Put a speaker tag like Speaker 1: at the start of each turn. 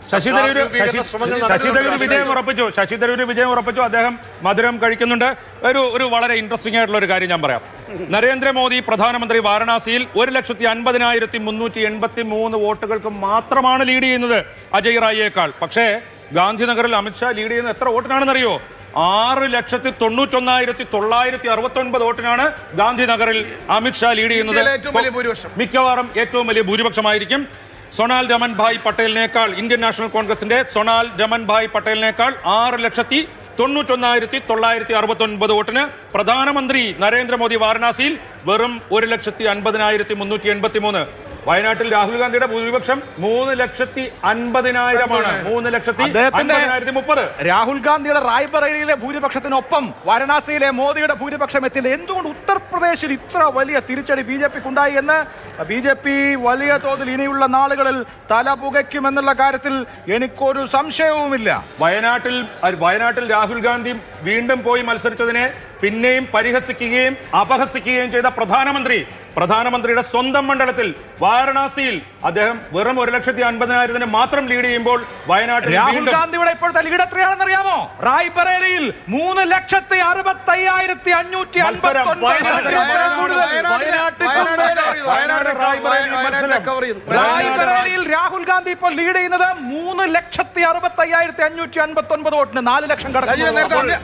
Speaker 1: ശശി തരൂർ വിജയം ഉറപ്പിച്ചു. അദ്ദേഹം മധുരം കഴിക്കുന്നുണ്ട്. ഒരു വളരെ ഇൻട്രസ്റ്റിംഗ് ആയിട്ടുള്ള ഒരു കാര്യം ഞാൻ പറയാം. നരേന്ദ്രമോദി പ്രധാനമന്ത്രി വാരണാസിയിൽ 1,50,383 വോട്ടുകൾക്ക് മാത്രമാണ് ലീഡ് ചെയ്യുന്നത് അജയ് റായിയേക്കാൾ. പക്ഷേ ഗാന്ധിനഗറിൽ അമിത്ഷാ ലീഡ് ചെയ്യുന്നത് എത്ര വോട്ടിനാണെന്നറിയോ? 6,91,969 വോട്ടിനാണ് ഗാന്ധിനഗറിൽ അമിത്ഷാ ലീഡ് ചെയ്യുന്നത്. മിക്കവാറും ഏറ്റവും വലിയ ഭൂരിപക്ഷമായിരിക്കും. സൊണാൽ രമൺഭായ് പട്ടേലിനേക്കാൾ, ഇന്ത്യൻ നാഷണൽ കോൺഗ്രസിന്റെ സൊണാൽ രമൺഭായ് പട്ടേലിനേക്കാൾ 6,91,969 വോട്ടിന് പ്രധാനമന്ത്രി നരേന്ദ്രമോദി വാരണാസിയിൽ വെറും 1,50,383. വയനാട്ടിൽ രാഹുൽ ഗാന്ധിയുടെ ഭൂരിപക്ഷം 3,50,000-ആണ്. 3,50,30.
Speaker 2: രാഹുൽ ഗാന്ധിയുടെ റായ്ബറേലിയിലെ ഭൂരിപക്ഷത്തിനൊപ്പം വാരണാസിയിലെ മോദിയുടെ ഭൂരിപക്ഷം എത്തില്ല. എന്തുകൊണ്ട് ഉത്തർപ്രദേശിൽ ഇത്ര വലിയ തിരിച്ചടി ബി.ജെ.പിക്ക് ഉണ്ടായി എന്ന് ബി.ജെ.പി വലിയ തോതിൽ ഇനിയുള്ള നാളുകളിൽ തല പുകയ്ക്കുമെന്നുള്ള കാര്യത്തിൽ എനിക്കൊരു സംശയവുമില്ല.
Speaker 1: വയനാട്ടിൽ രാഹുൽ ഗാന്ധി വീണ്ടും പോയി മത്സരിച്ചതിനെ പിന്നെയും പരിഹസിക്കുകയും അപഹസിക്കുകയും ചെയ്ത പ്രധാനമന്ത്രിയുടെ സ്വന്തം മണ്ഡലത്തിൽ വാരണാസിയിൽ അദ്ദേഹം വെറും 1,50,000 മാത്രം ലീഡ് ചെയ്യുമ്പോൾ വയനാട്ടിൽ
Speaker 2: രാഹുൽ ഗാന്ധിയുടെ ഇപ്പോഴത്തെ ലീഡ് എത്രയാണെന്ന് അറിയാമോ? റായ്ബറേലിയിൽ 3,60,559. രാഹുൽ ഗാന്ധി ഇപ്പോൾ ലീഡ് ചെയ്യുന്നത് 3,60,559 വോട്ടിന് 4 ലക്ഷം കടക്കുന്നു.